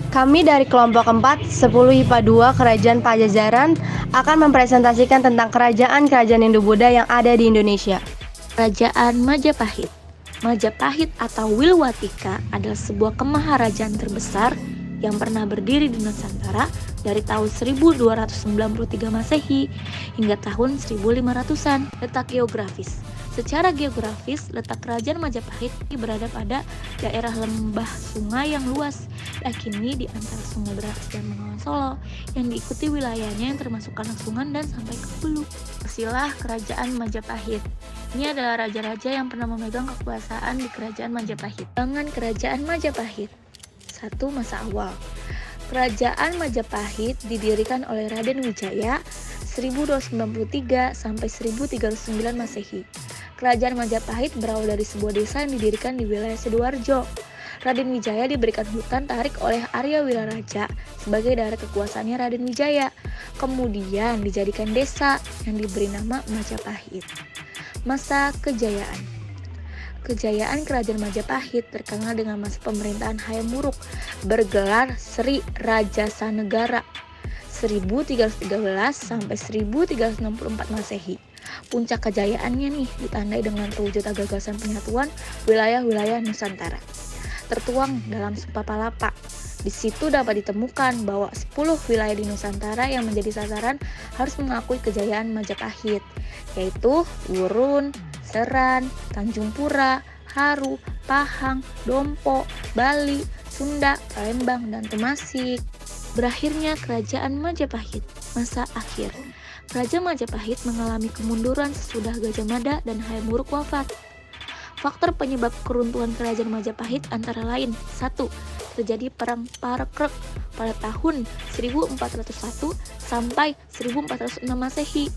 Kami dari kelompok 4, 10 IPA 2 Kerajaan Pajajaran akan mempresentasikan tentang kerajaan-kerajaan Hindu-Buddha yang ada di Indonesia. Kerajaan Majapahit. Majapahit atau Wilwatika adalah sebuah kemaharajaan terbesar yang pernah berdiri di Nusantara dari tahun 1293 Masehi hingga tahun 1500-an. Letak geografis. Secara geografis, letak kerajaan Majapahit berada pada daerah lembah sungai yang luas, yakni di antara Sungai Berantas dan Bengawan Solo, yang diikuti wilayahnya yang termasuk Kalangsungan dan sampai ke Hulu. Silsilah Kerajaan Majapahit. Ini adalah raja-raja yang pernah memegang kekuasaan di Kerajaan Majapahit. Dengan Kerajaan Majapahit. 1. Masa awal. Kerajaan Majapahit didirikan oleh Raden Wijaya 1293 sampai 1309 Masehi. Kerajaan Majapahit berawal dari sebuah desa yang didirikan di wilayah Sidoarjo. Raden Wijaya diberikan hutan tarik oleh Arya Wiraraja sebagai daerah kekuasaannya Raden Wijaya. Kemudian dijadikan desa yang diberi nama Majapahit. Masa kejayaan. Kejayaan Kerajaan Majapahit terkenal dengan masa pemerintahan Hayam Wuruk bergelar Sri Rajasa Negara 1313 sampai 1364 Masehi. Puncak kejayaannya nih ditandai dengan terwujudnya gagasan penyatuan wilayah-wilayah Nusantara. Tertuang dalam Sumpah Palapa. Di situ dapat ditemukan bahwa 10 wilayah di Nusantara yang menjadi sasaran harus mengakui kejayaan Majapahit, yaitu Wurun, Seran, Tanjung Pura, Haru, Pahang, Dompo, Bali, Sunda, Palembang, dan Temasik. Berakhirnya Kerajaan Majapahit. Masa akhir. Kerajaan Majapahit mengalami kemunduran sesudah Gajah Mada dan Hayam Wuruk wafat. Faktor penyebab keruntuhan Kerajaan Majapahit antara lain: 1. Terjadi Perang Parakrek pada tahun 1401 sampai 1406 Masehi.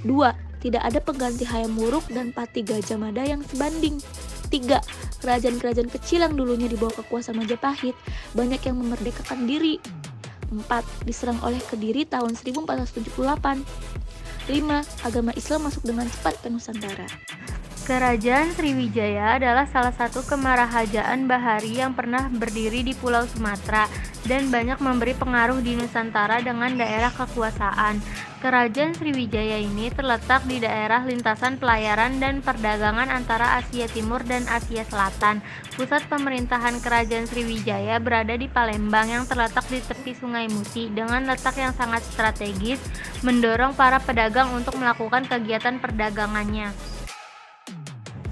2. Tidak ada pengganti Hayam Wuruk dan Pati Gajah Mada yang sebanding. 3. Kerajaan-kerajaan kecil yang dulunya di bawah kekuasaan Majapahit banyak yang memerdekakan diri. 4. Diserang oleh Kediri tahun 1478. 5. Agama Islam masuk dengan cepat ke Nusantara. Kerajaan Sriwijaya adalah salah satu kemarahajaan bahari yang pernah berdiri di Pulau Sumatera dan banyak memberi pengaruh di Nusantara dengan daerah kekuasaan. Kerajaan Sriwijaya ini terletak di daerah lintasan pelayaran dan perdagangan antara Asia Timur dan Asia Selatan. Pusat pemerintahan Kerajaan Sriwijaya berada di Palembang yang terletak di tepi Sungai Musi dengan letak yang sangat strategis, mendorong para pedagang untuk melakukan kegiatan perdagangannya.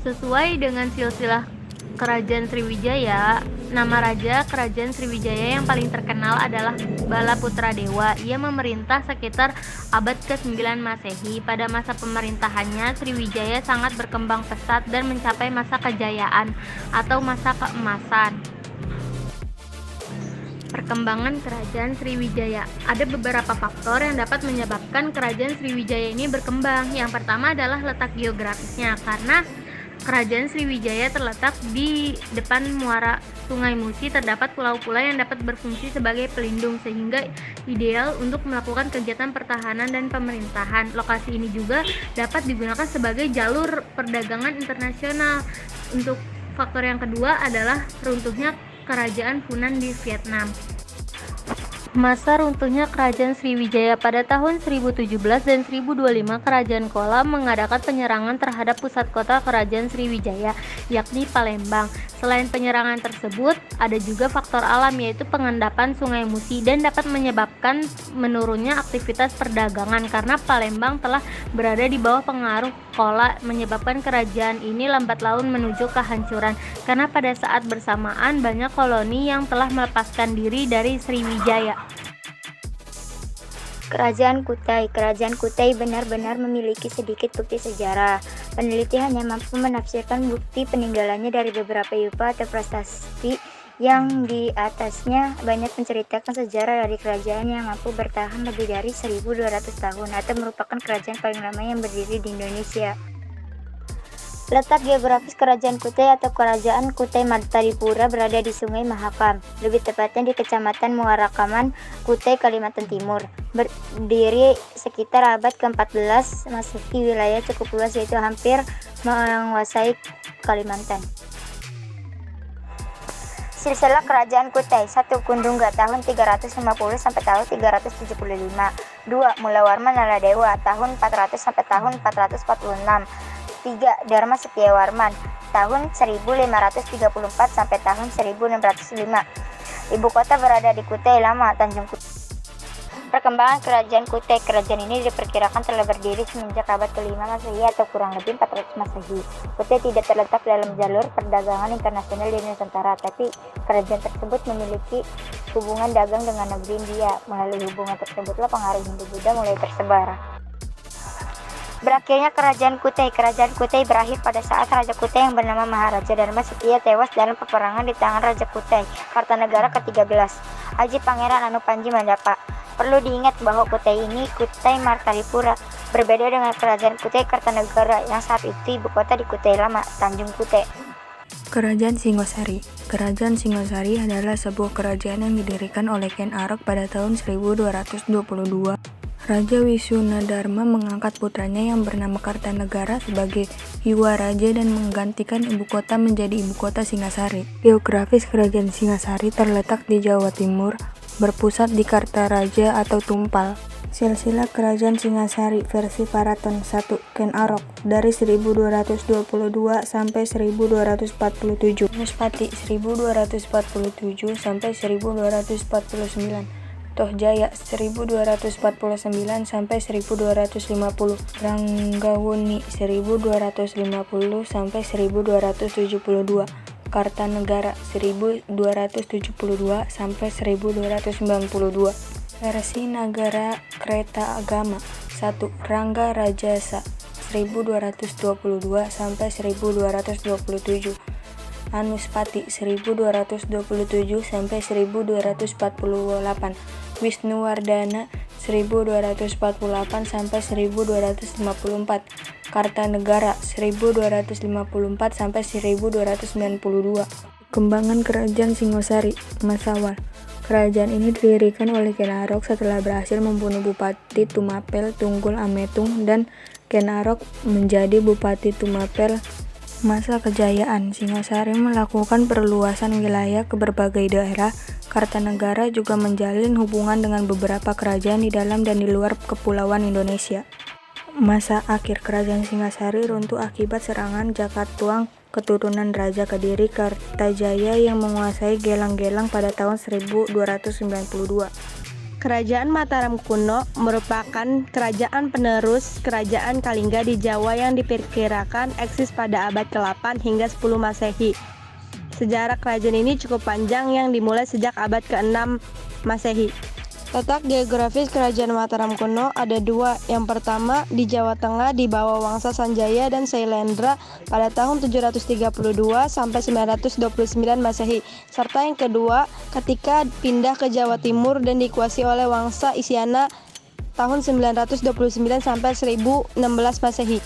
Sesuai dengan silsilah Kerajaan Sriwijaya, nama raja Kerajaan Sriwijaya yang paling terkenal adalah Bala Putra Dewa. Ia memerintah sekitar abad ke-9 Masehi. Pada masa pemerintahannya, Sriwijaya sangat berkembang pesat dan mencapai masa kejayaan atau masa keemasan. Perkembangan Kerajaan Sriwijaya. Ada beberapa faktor yang dapat menyebabkan Kerajaan Sriwijaya ini berkembang. Yang pertama adalah letak geografisnya, karena Kerajaan Sriwijaya terletak di depan muara Sungai Musi. Terdapat pulau-pulau yang dapat berfungsi sebagai pelindung sehingga ideal untuk melakukan kegiatan pertahanan dan pemerintahan. Lokasi ini juga dapat digunakan sebagai jalur perdagangan internasional. Untuk faktor yang kedua adalah runtuhnya Kerajaan Funan di Vietnam. Masa runtuhnya Kerajaan Sriwijaya pada tahun 1017 dan 1025, Kerajaan Chola mengadakan penyerangan terhadap pusat kota Kerajaan Sriwijaya, yakni Palembang. Selain penyerangan tersebut, ada juga faktor alam, yaitu pengendapan Sungai Musi, dan dapat menyebabkan menurunnya aktivitas perdagangan karena Palembang telah berada di bawah pengaruh Chola, menyebabkan kerajaan ini lambat laun menuju kehancuran karena pada saat bersamaan banyak koloni yang telah melepaskan diri dari Sriwijaya. Kerajaan Kutai. Kerajaan Kutai benar-benar memiliki sedikit bukti sejarah. Peneliti hanya mampu menafsirkan bukti peninggalannya dari beberapa yupa atau prasasti yang di atasnya banyak menceritakan sejarah dari kerajaan yang mampu bertahan lebih dari 1200 tahun atau merupakan kerajaan paling lama yang berdiri di Indonesia. Letak geografis Kerajaan Kutai atau Kerajaan Kutai Madtaripura berada di Sungai Mahakam, lebih tepatnya di Kecamatan Muarakaman, Kutai, Kalimantan Timur. Berdiri sekitar abad ke-14 Masehi, wilayah cukup luas yaitu hampir menguasai Kalimantan. Silsilah Kerajaan Kutai. 1. Kundungga tahun 350 sampai tahun 375. 2. Mulawarman Naladewa tahun 400 sampai tahun 446. 3. Dharma Setiawarman tahun 1534 sampai tahun 1605. Ibu kota berada di Kutai Lama, Tanjung Kutai. Perkembangan Kerajaan Kutai. Kerajaan ini diperkirakan telah berdiri semenjak abad ke-5 Masehi atau kurang lebih 400 Masehi. Kutai tidak terletak dalam jalur perdagangan internasional di Nusantara, tapi kerajaan tersebut memiliki hubungan dagang dengan negeri India. Melalui hubungan tersebutlah pengaruh Hindu-Buddha mulai tersebar. Berakhirnya Kerajaan Kutai. Kerajaan Kutai berakhir pada saat Raja Kutai yang bernama Maharaja Dharma Setia tewas dalam peperangan di tangan Raja Kutai, Kartanegara ke-13, Aji Pangeran Anupanji Mandapa. Perlu diingat bahwa Kutai ini Kutai Martalipura, berbeda dengan Kerajaan Kutai Kartanegara yang saat itu ibu kota di Kutai Lama, Tanjung Kutai. Kerajaan Singosari. Kerajaan Singosari adalah sebuah kerajaan yang didirikan oleh Ken Arok pada tahun 1222. Raja Wisunadharma mengangkat putranya yang bernama Kartanegara sebagai Iwa Raja dan menggantikan ibu kota menjadi ibu kota Singasari. Geografis Kerajaan Singasari terletak di Jawa Timur, berpusat di Kartaraja atau Tumpal. Silsilah Kerajaan Singasari versi Paraton 1. Ken Arok dari 1222 sampai 1247. Nuspati 1247 sampai 1249. Tohjaya 1249 sampai 1250. Ranggawuni 1250 sampai 1272. Kartanegara 1272 sampai 1292. Versi Nagara Kereta Agama 1. Rangga Rajasa 1222 sampai 1227. Anuspati 1227 sampai 1248. Wisnuwardana 1248 sampai 1254. Kartanegara 1254 sampai 1292. Kembangan Kerajaan Singosari. Masa awal kerajaan ini didirikan oleh Ken Arok setelah berhasil membunuh Bupati Tumapel Tunggul Ametung dan Ken Arok menjadi Bupati Tumapel. Masa kejayaan Singosari melakukan perluasan wilayah ke berbagai daerah. Kartanegara juga menjalin hubungan dengan beberapa kerajaan di dalam dan di luar Kepulauan Indonesia. Masa akhir Kerajaan Singasari runtuh akibat serangan Jakatuang keturunan Raja Kediri Kartajaya yang menguasai Gelang-Gelang pada tahun 1292. Kerajaan Mataram kuno merupakan kerajaan penerus Kerajaan Kalingga di Jawa yang diperkirakan eksis pada abad ke-8 hingga 10 Masehi. Sejarah kerajaan ini cukup panjang yang dimulai sejak abad ke-6 Masehi. Letak geografis Kerajaan Mataram kuno ada dua. Yang pertama di Jawa Tengah di bawah Wangsa Sanjaya dan Sailendra pada tahun 732 sampai 929 Masehi. Serta yang kedua ketika pindah ke Jawa Timur dan dikuasai oleh Wangsa Isyana tahun 929 sampai 1016 Masehi.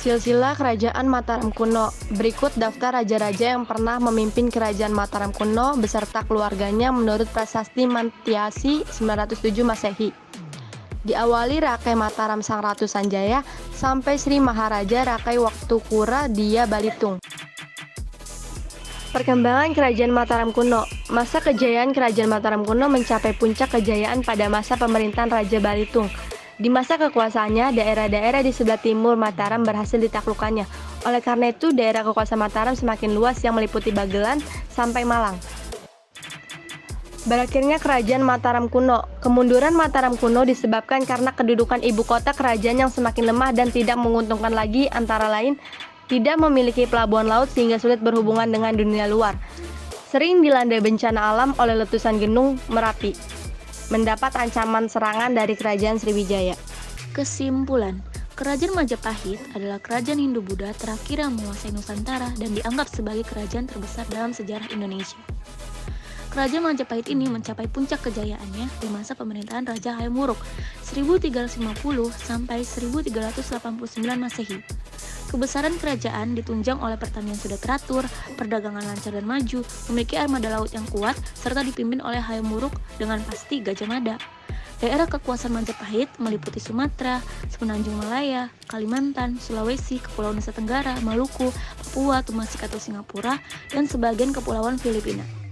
Silsilah Kerajaan Mataram kuno. Berikut daftar raja-raja yang pernah memimpin Kerajaan Mataram kuno beserta keluarganya menurut Prasasti Mantiasi 907 Masehi. Diawali Rakai Mataram Sang Ratu Sanjaya sampai Sri Maharaja Rakai Waktukura Dia Balitung. Perkembangan Kerajaan Mataram kuno. Masa kejayaan Kerajaan Mataram kuno mencapai puncak kejayaan pada masa pemerintahan Raja Balitung. Di masa kekuasaannya, daerah-daerah di sebelah timur Mataram berhasil ditaklukkannya. Oleh karena itu, daerah kekuasaan Mataram semakin luas yang meliputi Bagelan sampai Malang. Berakhirnya Kerajaan Mataram kuno. Kemunduran Mataram kuno disebabkan karena kedudukan ibu kota kerajaan yang semakin lemah dan tidak menguntungkan lagi, antara lain tidak memiliki pelabuhan laut sehingga sulit berhubungan dengan dunia luar. Sering dilanda bencana alam oleh letusan gunung Merapi. Mendapat ancaman serangan dari Kerajaan Sriwijaya. Kesimpulan, Kerajaan Majapahit adalah kerajaan Hindu-Buddha terakhir yang menguasai Nusantara dan dianggap sebagai kerajaan terbesar dalam sejarah Indonesia. Kerajaan Majapahit ini mencapai puncak kejayaannya di masa pemerintahan Raja Hayam Wuruk 1350 sampai 1389 Masehi. Kebesaran kerajaan ditunjang oleh pertanian sudah teratur, perdagangan lancar dan maju, memiliki armada laut yang kuat, serta dipimpin oleh Hayam Wuruk dengan pasti Gajah Mada. Daerah kekuasaan Majapahit meliputi Sumatera, Semenanjung Malaya, Kalimantan, Sulawesi, Kepulauan Nusa Tenggara, Maluku, Papua, Tumasik atau Singapura, dan sebagian kepulauan Filipina.